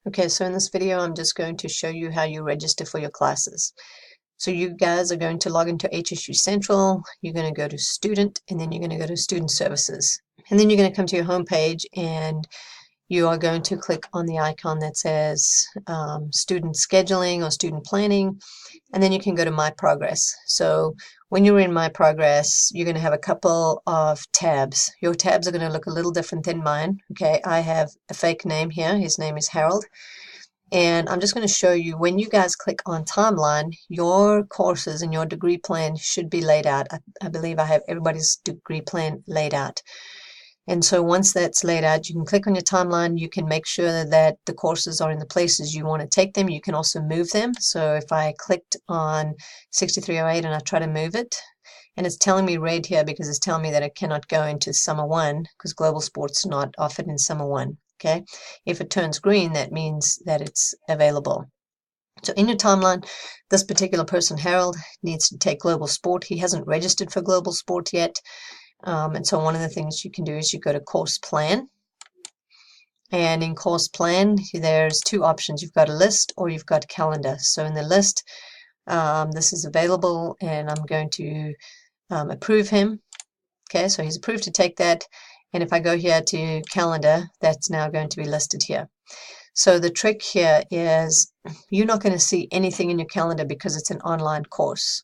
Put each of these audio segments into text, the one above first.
Okay, so in this video, I'm just going to show you how you register for your classes. So you guys are going to log into HSU Central, you're going to go to Student, and then you're going to go to Student Services. And then you're going to come to your home page, and you are going to click on the icon that says Student Scheduling or Student Planning, and then you can go to My Progress. So when you're in My Progress, you're going to have a couple of tabs. Your tabs are going to look a little different than mine. Okay, I have a fake name here. His name is Harold. And I'm just going to show you when you guys click on timeline, your courses and your degree plan should be laid out. I believe I have everybody's degree plan laid out. And so once that's laid out, you can click on your timeline. You can make sure that the courses are in the places you want to take them. You can also move them. So if I clicked on 6308 and I try to move it, and it's telling me red here because it's telling me that it cannot go into Summer 1 because Global Sports is not offered in Summer 1. Okay, if it turns green, that means that it's available. So in your timeline, this particular person, Harold, needs to take Global Sport. He hasn't registered for Global Sport yet. And so one of the things you can do is you go to Course Plan. And in Course Plan, there's two options. You've got a list or you've got calendar. So in the list, this is available, and I'm going to approve him. Okay, so he's approved to take that. And if I go here to calendar, that's now going to be listed here. So the trick here is you're not going to see anything in your calendar because it's an online course.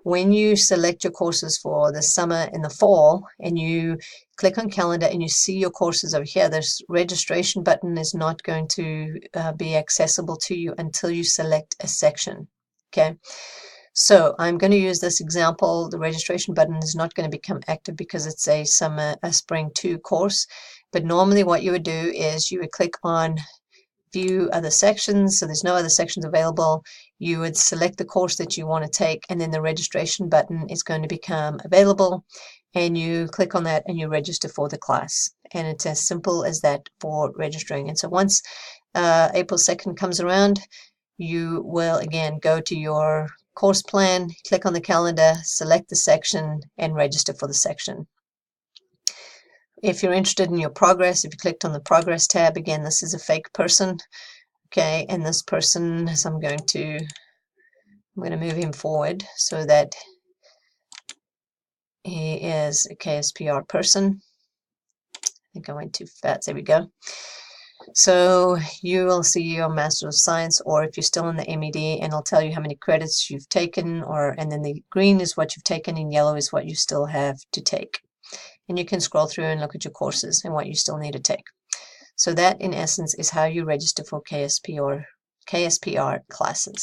When you select your courses for the summer and the fall, and you click on calendar and you see your courses over here, this registration button is not going to be accessible to you until you select a section. Okay. So I'm going to use this example. The registration button is not going to become active because it's a spring 2 course. But normally what you would do is you would click on view other sections. So there's no other sections available. You would select the course that you want to take, and then the registration button is going to become available. And you click on that and you register for the class. And it's as simple as that for registering. And so once April 2nd comes around, you will again go to your course plan, click on the calendar, select the section, and register for the section. If you're interested in your progress, if you clicked on the progress tab, again, this is a fake person. Okay, and this person, so I'm going to move him forward so that he is a KSPR person. I think I went too fast. There we go. So you will see your Master of Science, or if you're still in the MED, and it'll tell you how many credits you've taken, and then the green is what you've taken and yellow is what you still have to take. And you can scroll through and look at your courses and what you still need to take. So that, in essence, is how you register for KSPR classes.